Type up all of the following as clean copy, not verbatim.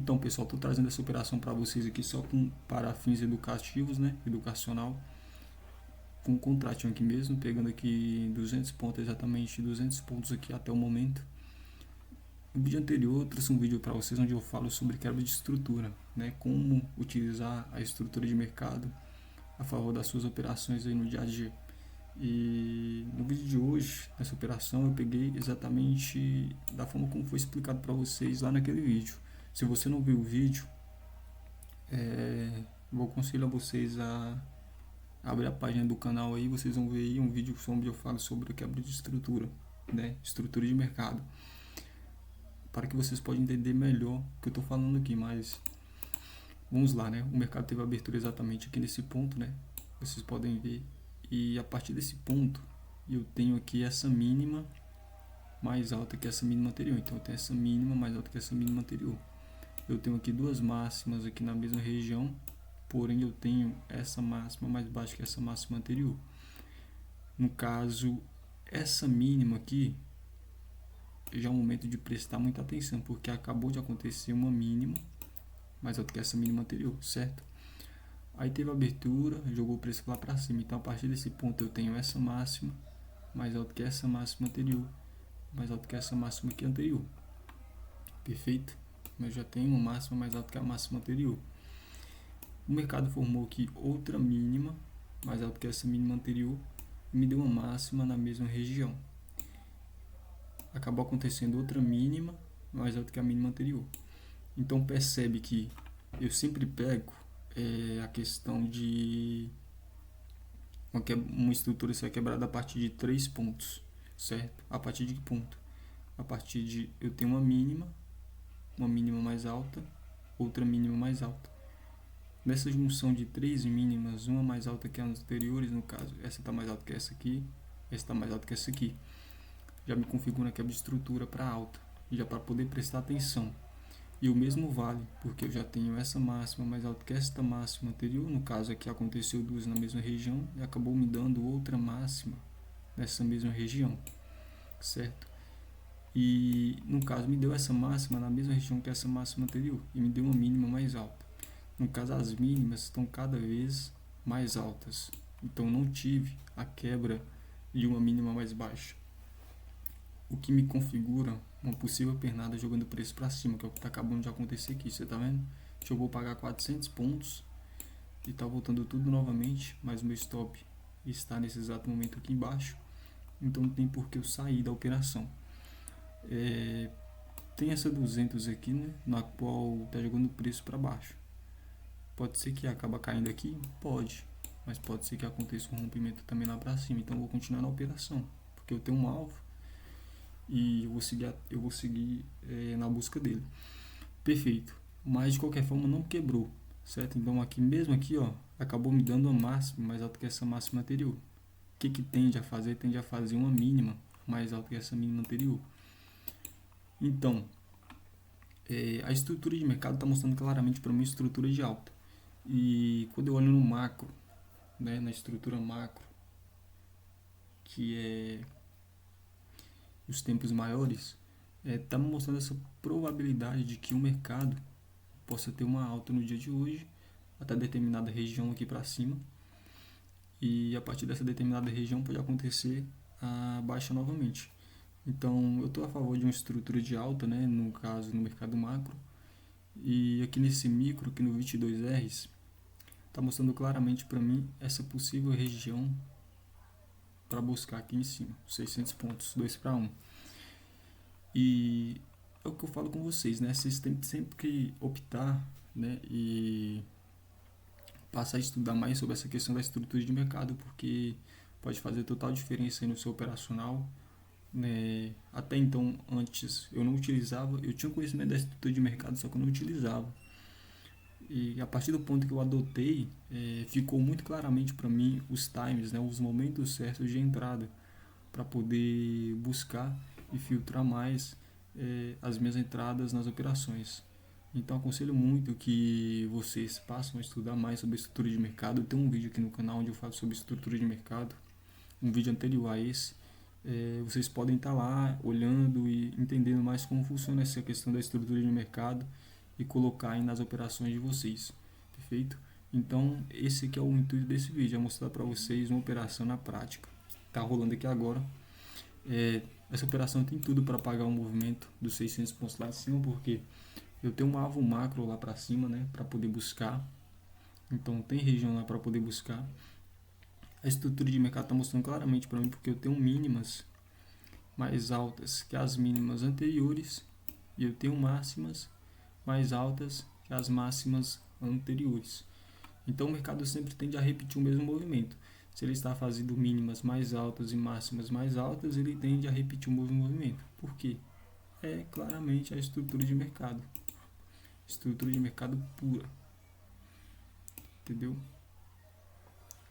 Então, pessoal, estou trazendo essa operação para vocês aqui só para fins educativos, né? Educacional. Com um contratinho aqui mesmo, pegando aqui 200 pontos, exatamente 200 pontos aqui até o momento. No vídeo anterior, eu trouxe um vídeo para vocês onde eu falo sobre quebra de estrutura, né? Como utilizar a estrutura de mercado a favor das suas operações aí no dia a dia. E no vídeo de hoje, nessa operação, eu peguei exatamente da forma como foi explicado para vocês lá naquele vídeo. Se você não viu o vídeo, vou aconselhar vocês a abrir a página do canal aí, vocês vão ver aí um vídeo onde eu falo sobre a quebra de estrutura, né? Estrutura de mercado, para que vocês possam entender melhor o que eu estou falando aqui. Mas vamos lá, né? O mercado teve abertura exatamente aqui nesse ponto, né? Vocês podem ver. E a partir desse ponto, eu tenho aqui essa mínima mais alta que essa mínima anterior. Então eu tenho essa mínima mais alta que essa mínima anterior. Eu tenho aqui duas máximas aqui na mesma região, porém eu tenho essa máxima mais baixa que essa máxima anterior. No caso, essa mínima aqui já é um momento de prestar muita atenção, porque acabou de acontecer uma mínima mais alta que essa mínima anterior, certo? Aí teve a abertura, jogou o preço lá para cima. Então a partir desse ponto eu tenho essa máxima mais alta que essa máxima anterior, mais alta que essa máxima aqui anterior. Perfeito? Eu já tenho uma máxima mais alta que a máxima anterior. O mercado formou aqui outra mínima mais alta que essa mínima anterior e me deu uma máxima na mesma região. Acabou acontecendo outra mínima mais alta que a mínima anterior. Então percebe que eu sempre pego a questão de uma estrutura ser quebrada a partir de 3 pontos, certo? A partir de que ponto? A partir de eu tenho uma mínima mais alta, outra mínima mais alta. Nessa junção de 3 mínimas, uma mais alta que as anteriores, no caso, essa está mais alta que essa aqui, essa está mais alta que essa aqui, já me configura a quebra de estrutura para alta, já para poder prestar atenção. E o mesmo vale, porque eu já tenho essa máxima mais alta que esta máxima anterior, no caso aqui aconteceu duas na mesma região e acabou me dando outra máxima nessa mesma região, certo? E no caso me deu essa máxima na mesma região que essa máxima anterior e me deu uma mínima mais alta. No caso as mínimas estão cada vez mais altas, então não tive a quebra de uma mínima mais baixa, o que me configura uma possível pernada jogando o preço para cima, que é o que está acabando de acontecer aqui, você está vendo? Eu vou pagar 400 pontos e está voltando tudo novamente, mas o meu stop está nesse exato momento aqui embaixo, então não tem por que eu sair da operação. Tem essa 200 aqui, né, na qual está jogando o preço para baixo. Pode ser que acabe caindo aqui? Pode, mas pode ser que aconteça um rompimento também lá para cima, então eu vou continuar na operação, porque eu tenho um alvo e eu vou seguir na busca dele. Perfeito, mas de qualquer forma não quebrou, certo? Então aqui mesmo aqui, ó, acabou me dando uma máxima mais alta que essa máxima anterior. O que tende a fazer? Tende a fazer uma mínima mais alta que essa mínima anterior. Então a estrutura de mercado está mostrando claramente para mim estrutura de alta. E quando eu olho no macro, né, na estrutura macro, que é os tempos maiores, está me mostrando essa probabilidade de que o mercado possa ter uma alta no dia de hoje até determinada região aqui para cima, e a partir dessa determinada região pode acontecer a baixa novamente. Então eu estou a favor de uma estrutura de alta, né, no caso no mercado macro, e aqui nesse micro, aqui no 22Rs, está mostrando claramente para mim essa possível região para buscar aqui em cima, 600 pontos, 2 para 1. E é o que eu falo com vocês, né? Vocês têm sempre que optar, né? E passar a estudar mais sobre essa questão da estrutura de mercado, porque pode fazer total diferença aí no seu operacional, né? Até então, antes eu não utilizava, eu tinha conhecimento da estrutura de mercado, só que eu não utilizava. E a partir do ponto que eu adotei, ficou muito claramente para mim os times, né, os momentos certos de entrada, para poder buscar e filtrar mais as minhas entradas nas operações. Então aconselho muito que vocês passem a estudar mais sobre estrutura de mercado. Tem um vídeo aqui no canal onde eu falo sobre estrutura de mercado, um vídeo anterior a esse. Vocês podem estar lá olhando e entendendo mais como funciona essa questão da estrutura de mercado e colocar aí nas operações de vocês, perfeito? Então esse aqui é o intuito desse vídeo, é mostrar para vocês uma operação na prática. Tá rolando aqui agora. Essa operação tem tudo para pagar o movimento dos 600 pontos lá de cima, porque eu tenho um alvo macro lá para cima, né, para poder buscar. Então tem região lá para poder buscar. A estrutura de mercado está mostrando claramente para mim, porque eu tenho mínimas mais altas que as mínimas anteriores e eu tenho máximas mais altas que as máximas anteriores. Então o mercado sempre tende a repetir o mesmo movimento. Se ele está fazendo mínimas mais altas e máximas mais altas, ele tende a repetir o mesmo movimento. Por quê? É claramente a estrutura de mercado. Estrutura de mercado pura. Entendeu?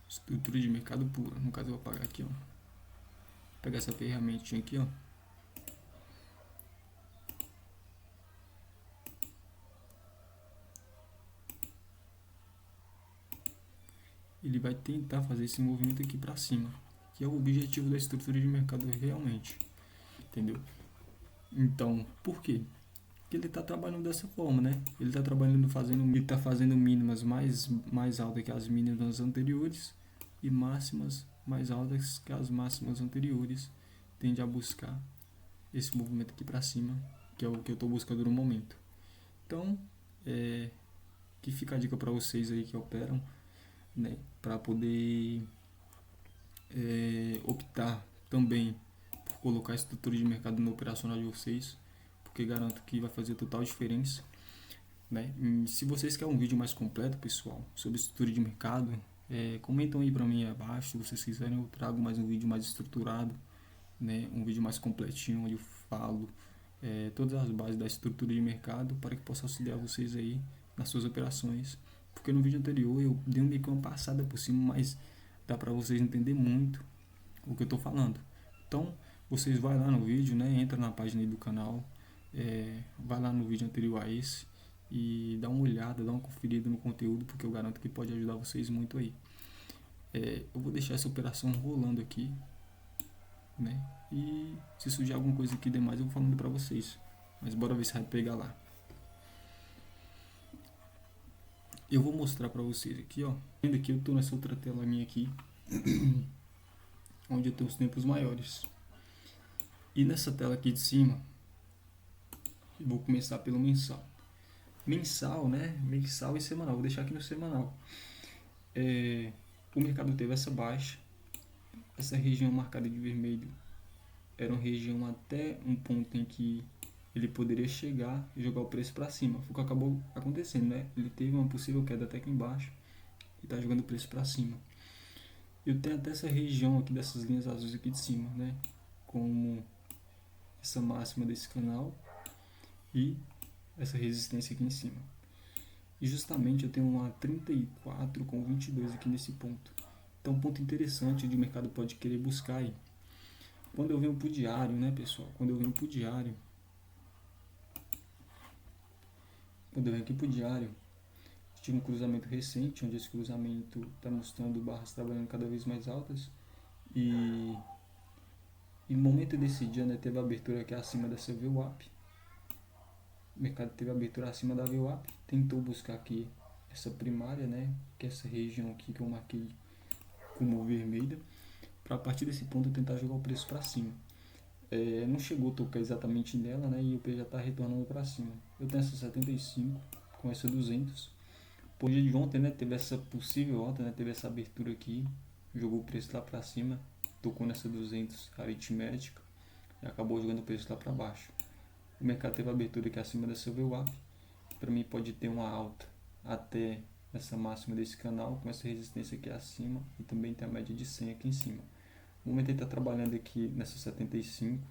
Estrutura de mercado pura. No caso eu vou apagar aqui, ó. Vou pegar essa ferramentinha aqui, ó. Ele vai tentar fazer esse movimento aqui para cima, que é o objetivo da estrutura de mercado realmente, entendeu? Então, por quê? Porque ele está trabalhando dessa forma, né? Ele está trabalhando fazendo mínimas mais altas que as mínimas anteriores e máximas mais altas que as máximas anteriores. Tende a buscar esse movimento aqui para cima, que é o que eu estou buscando no momento. Então, que fica a dica para vocês aí que operam, né, para poder optar também por colocar a estrutura de mercado no operacional de vocês, porque garanto que vai fazer total diferença, né? E se vocês querem um vídeo mais completo, pessoal, sobre estrutura de mercado, comentam aí para mim abaixo. Se vocês quiserem, eu trago mais um vídeo mais estruturado, né, um vídeo mais completinho, onde eu falo todas as bases da estrutura de mercado, para que possa auxiliar vocês aí nas suas operações. Porque no vídeo anterior eu dei meio que uma passada por cima, mas dá para vocês entender muito o que eu estou falando. Então vocês vai lá no vídeo, né, entra na página aí do canal, vai lá no vídeo anterior a esse e dá uma olhada, dá uma conferida no conteúdo, porque eu garanto que pode ajudar vocês muito aí. Eu vou deixar essa operação rolando aqui, né? E se surgir alguma coisa aqui demais eu vou falando pra vocês. Mas bora ver se vai pegar lá. Eu vou mostrar pra vocês aqui, ó. Vendo aqui, eu tô nessa outra tela minha aqui, onde eu tenho os tempos maiores. E nessa tela aqui de cima, eu vou começar pelo mensal. Mensal, né? Mensal e semanal. Vou deixar aqui no semanal. O mercado teve essa baixa. Essa região marcada de vermelho era uma região até um ponto em que ele poderia chegar e jogar o preço para cima. Foi o que acabou acontecendo, né? Ele teve uma possível queda até aqui embaixo e está jogando o preço para cima. Eu tenho até essa região aqui dessas linhas azuis aqui de cima, né? Como essa máxima desse canal e essa resistência aqui em cima. E justamente eu tenho uma 34,22 aqui nesse ponto. Então, um ponto interessante onde o mercado pode querer buscar aí. Quando eu venho pro diário, né, pessoal? Quando eu venho aqui pro diário, tive um cruzamento recente, onde esse cruzamento está mostrando barras trabalhando cada vez mais altas. E no momento desse dia, né, teve a abertura aqui acima dessa VWAP. O mercado teve a abertura acima da VWAP, tentou buscar aqui essa primária, né, que é essa região aqui que eu marquei como vermelha, para a partir desse ponto tentar jogar o preço para cima. Não chegou a tocar exatamente nela, né, e o preço já está retornando para cima. Eu tenho essa 75 com essa 200. Por dia de ontem, né, teve essa possível alta, né, teve essa abertura aqui, jogou o preço lá para cima, tocou nessa 200 aritmética e acabou jogando o preço lá para baixo. O mercado teve a abertura aqui acima dessa VWAP. Para mim pode ter uma alta até essa máxima desse canal, com essa resistência aqui acima, e também tem a média de 100 aqui em cima. No momento ele está trabalhando aqui nessa 75.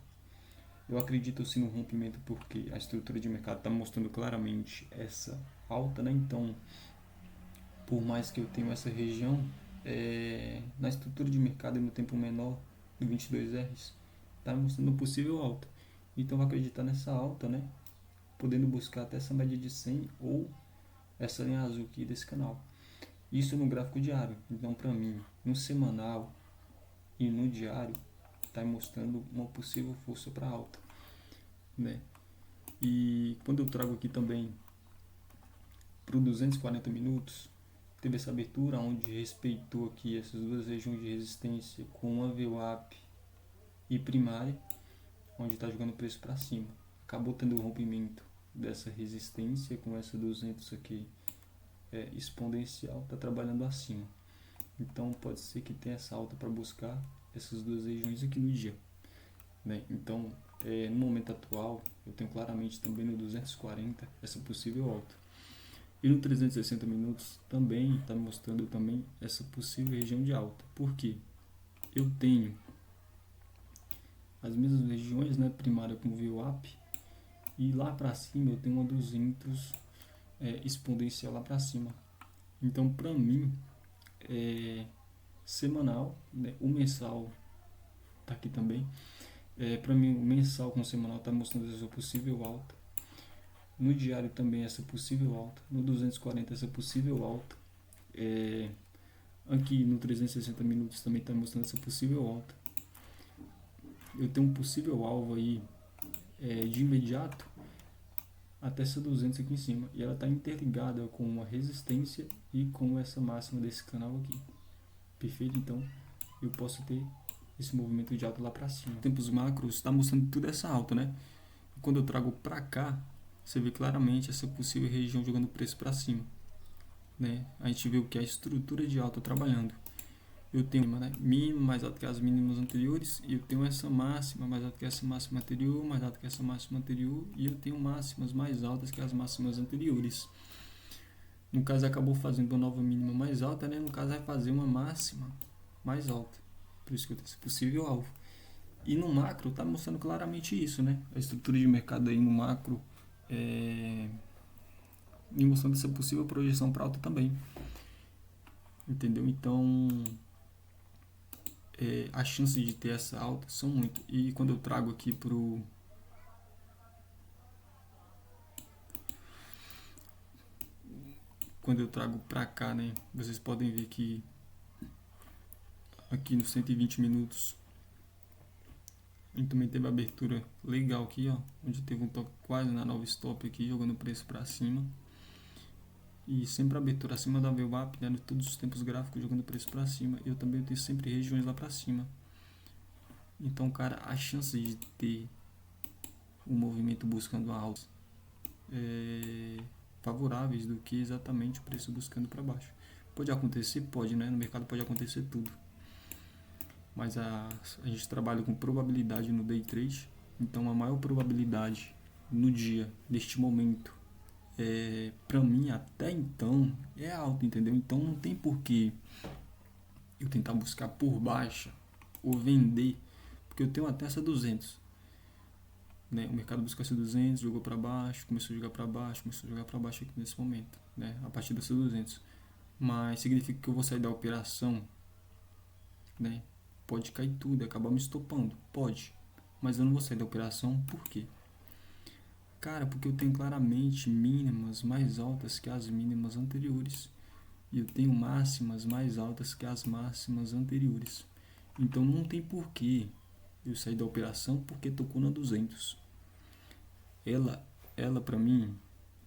Eu acredito sim no rompimento, porque a estrutura de mercado está mostrando claramente essa alta, né? Então, por mais que eu tenha essa região, na estrutura de mercado e no tempo menor do 22Rs, está mostrando possível alta. Então, eu vou acreditar nessa alta, né? Podendo buscar até essa média de 100 ou essa linha azul aqui desse canal. Isso no gráfico diário. Então, para mim, no semanal e no diário, está mostrando uma possível força para alta, né? E quando eu trago aqui também para 240 minutos, teve essa abertura onde respeitou aqui essas duas regiões de resistência com uma VWAP e primária, onde está jogando o preço para cima. Acabou tendo o rompimento dessa resistência com essa 200 aqui exponencial, está trabalhando acima. Então pode ser que tenha essa alta para buscar essas duas regiões aqui no dia. Bem, então no momento atual eu tenho claramente também no 240 essa possível alta. E no 360 minutos também está mostrando também essa possível região de alta. Por quê? Eu tenho as mesmas regiões, né, primária com VWAP, e lá para cima eu tenho uma 200 exponencial lá para cima. Então para mim semanal, né, o mensal tá aqui também. Para mim o mensal com o semanal está mostrando essa possível alta. No diário também essa possível alta. No 240 essa possível alta. Aqui no 360 minutos também está mostrando essa possível alta. Eu tenho um possível alvo aí de imediato até essa 200 aqui em cima. E ela está interligada com uma resistência e com essa máxima desse canal aqui. Perfeito? Então eu posso ter esse movimento de alta lá para cima. Tempos macros está mostrando tudo essa alta, né? E quando eu trago para cá, você vê claramente essa possível região jogando o preço para cima, né? A gente vê o que é a estrutura de alta trabalhando. Eu tenho uma mínima mais alta que as mínimas anteriores, e eu tenho essa máxima mais alta que essa máxima anterior, mais alta que essa máxima anterior, e eu tenho máximas mais altas que as máximas anteriores. No caso acabou fazendo uma nova mínima mais alta, né? No caso vai fazer uma máxima mais alta. Por isso que eu tenho esse possível alvo. E no macro está mostrando claramente isso, né? A estrutura de mercado aí no macro e mostrando essa possível projeção para alta também. Entendeu? Então as chances de ter essa alta são muito. E quando eu trago aqui quando eu trago para cá, né? Vocês podem ver que aqui nos 120 minutos a gente também teve a abertura legal aqui, ó, onde teve um toque quase na nova stop aqui, jogando o preço para cima. E sempre a abertura acima da VWAP, né, todos os tempos gráficos jogando o preço para cima. Eu também tenho sempre regiões lá para cima. Então, cara, a chance de ter um movimento buscando a alta favoráveis do que exatamente o preço buscando para baixo. Pode acontecer? Pode, né? No mercado pode acontecer tudo. Mas a gente trabalha com probabilidade no day trade, então a maior probabilidade no dia, neste momento, para mim até então é alta, entendeu? Então não tem porquê eu tentar buscar por baixa ou vender, porque eu tenho até essa 200, né? O mercado buscou essa 200, jogou para baixo, começou a jogar para baixo, começou a jogar para baixo aqui nesse momento, né? A partir dessa 200, mas significa que eu vou sair da operação, né? Pode cair tudo, acabar me estopando, pode, mas eu não vou sair da operação. Por quê? Cara, porque eu tenho claramente mínimas mais altas que as mínimas anteriores, e eu tenho máximas mais altas que as máximas anteriores. Então não tem porquê eu sair da operação porque tocou na 200. Ela para mim,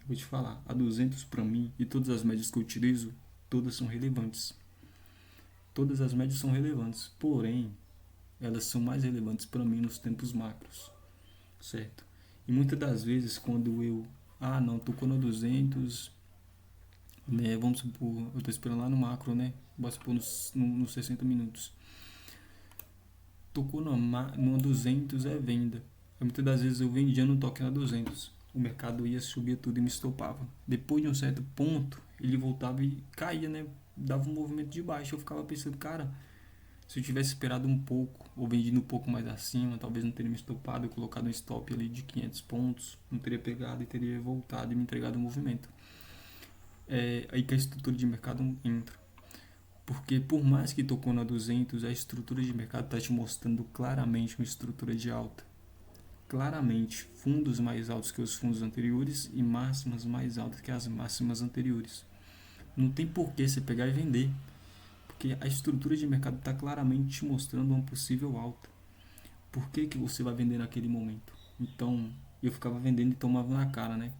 vou te falar, a 200 para mim e todas as médias que eu utilizo, todas são relevantes. Todas as médias são relevantes, porém, elas são mais relevantes para mim nos tempos macros, certo? E muitas das vezes quando eu, não, tocou no 200, né, vamos supor, eu estou esperando lá no macro, né, vamos supor nos 60 minutos, tocou no 200 é venda. E muitas das vezes eu vendia no toque na 200, o mercado ia, subia tudo e me estopava. Depois de um certo ponto, ele voltava e caía, né, dava um movimento de baixo. Eu ficava pensando, cara, se eu tivesse esperado um pouco, ou vendido um pouco mais acima, talvez não teria me estopado, eu colocado um stop ali de 500 pontos, não teria pegado e teria voltado e me entregado o movimento. Aí que a estrutura de mercado entra. Porque por mais que tocou na 200, a estrutura de mercado está te mostrando claramente uma estrutura de alta. Claramente, fundos mais altos que os fundos anteriores e máximas mais altas que as máximas anteriores. Não tem por que você pegar e vender, porque a estrutura de mercado está claramente te mostrando uma possível alta. Por que você vai vender naquele momento? Então, eu ficava vendendo e tomava na cara, né?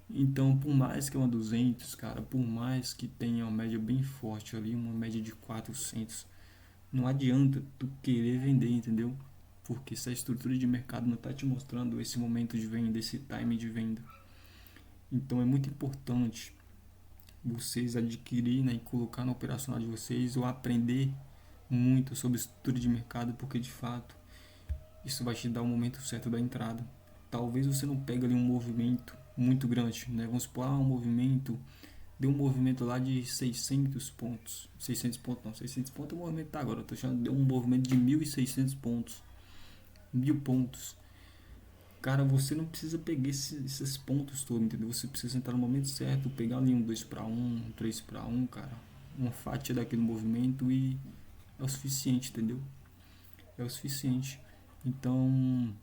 Então, por mais que é uma 200, cara, por mais que tenha uma média bem forte ali, uma média de 400, não adianta tu querer vender, entendeu? Porque se a estrutura de mercado não está te mostrando esse momento de venda, esse time de venda. Então é muito importante vocês adquirirem, né, e colocar no operacional de vocês ou aprender muito sobre estrutura de mercado, porque de fato isso vai te dar o momento certo da entrada. Talvez você não pegue ali um movimento muito grande, né? Vamos supor, um movimento, deu um movimento lá de 600 pontos. 600 pontos não, 600 pontos é o movimento tá agora, eu tô achando, deu um movimento de 1.600 pontos. 1.000 pontos. Cara, você não precisa pegar esses pontos todos, entendeu? Você precisa entrar no momento certo, pegar ali um 2 para um 3 para um, cara. Uma fatia daquele movimento e é o suficiente, entendeu? É o suficiente. Então,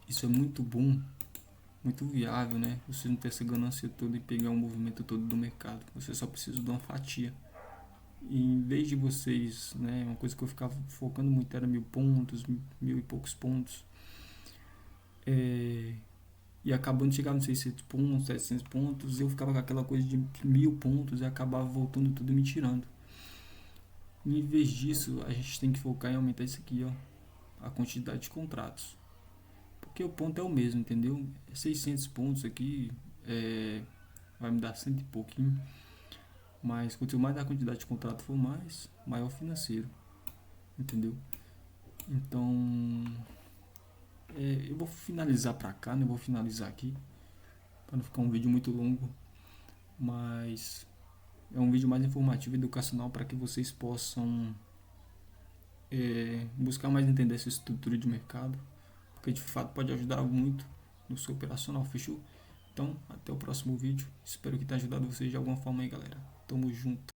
isso é muito bom, muito viável, né? Você não ter essa ganância toda e pegar o movimento todo do mercado. Você só precisa de uma fatia. E em vez de vocês, né? Uma coisa que eu ficava focando muito era 1.000 pontos, 1.000 e poucos pontos. E acabando de chegar nos 600 pontos, 700 pontos, eu ficava com aquela coisa de 1.000 pontos e acabava voltando tudo e me tirando. E em vez disso, a gente tem que focar em aumentar isso aqui, ó, a quantidade de contratos. Porque o ponto é o mesmo, entendeu? 600 pontos aqui vai me dar cento e pouquinho. Mas quanto mais a quantidade de contrato for mais, maior financeiro, entendeu? Então, eu vou finalizar pra cá, né? Eu vou finalizar aqui, para não ficar um vídeo muito longo. Mas é um vídeo mais informativo e educacional para que vocês possam buscar mais entender essa estrutura de mercado, porque de fato pode ajudar muito no seu operacional, fechou? Então, até o próximo vídeo. Espero que tenha ajudado vocês de alguma forma aí, galera. Tamo junto.